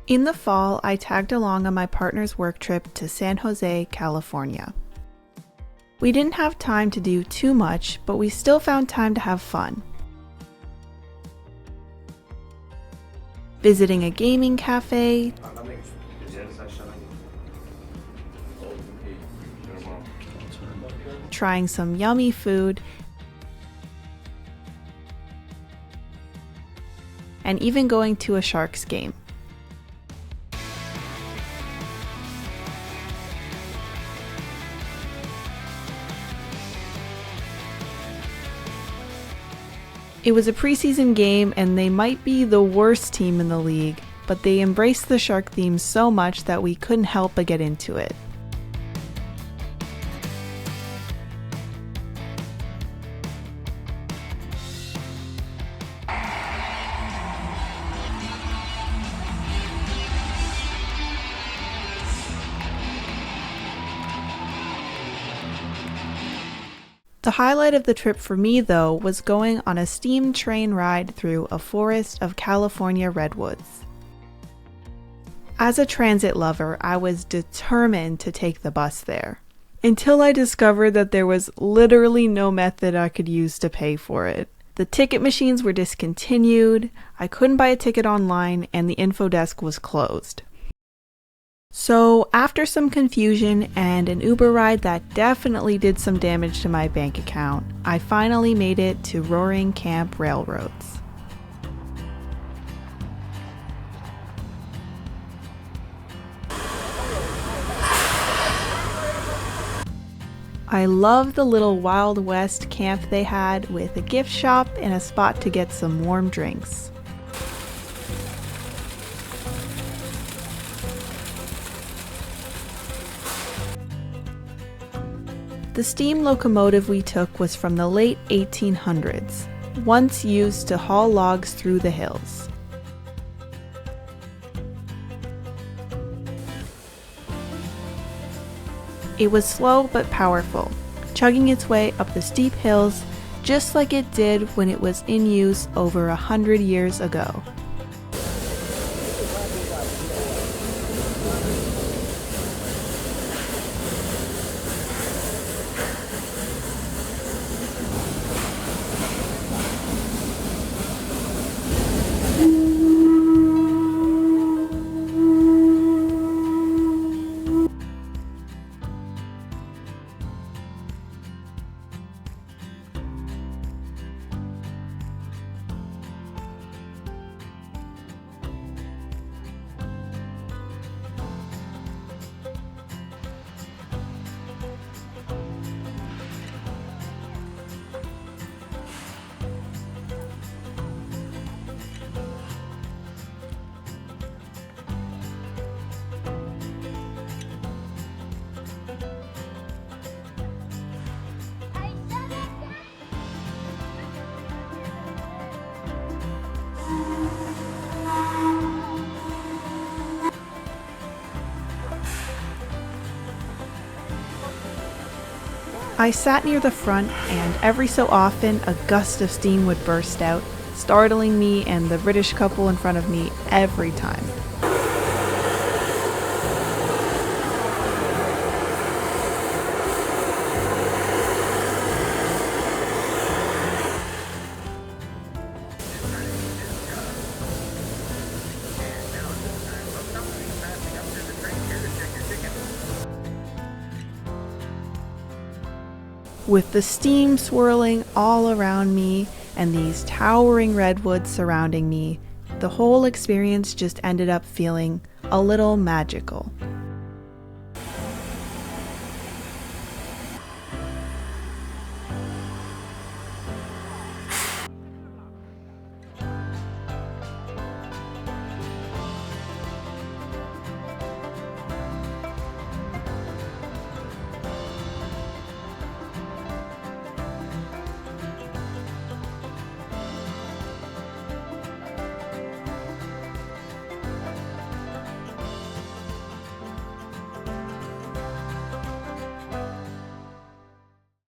In the fall, I tagged along on my partner's work trip to San Jose, California. We didn't have time to do too much, but we still found time to have fun. Visiting a gaming cafe, trying some yummy food, and even going to a Sharks game. It was a preseason game and they might be the worst team in the league, but they embraced the shark theme so much that we couldn't help but get into it. The highlight of the trip for me, though, was going on a steam train ride through a forest of California redwoods. As a transit lover, I was determined to take the bus there, until I discovered that there was literally no method I could use to pay for it. The ticket machines were discontinued, I couldn't buy a ticket online, and the info desk was closed. So after some confusion and an Uber ride that definitely did some damage to my bank account, I finally made it to Roaring Camp Railroads. I love the little Wild West camp they had with a gift shop and a spot to get some warm drinks. The steam locomotive we took was from the late 1800s, once used to haul logs through the hills. It was slow but powerful, chugging its way up the steep hills just like it did when it was in use over 100 years ago. I sat near the front, and every so often a gust of steam would burst out, startling me and the British couple in front of me every time. With the steam swirling all around me and these towering redwoods surrounding me, the whole experience just ended up feeling a little magical.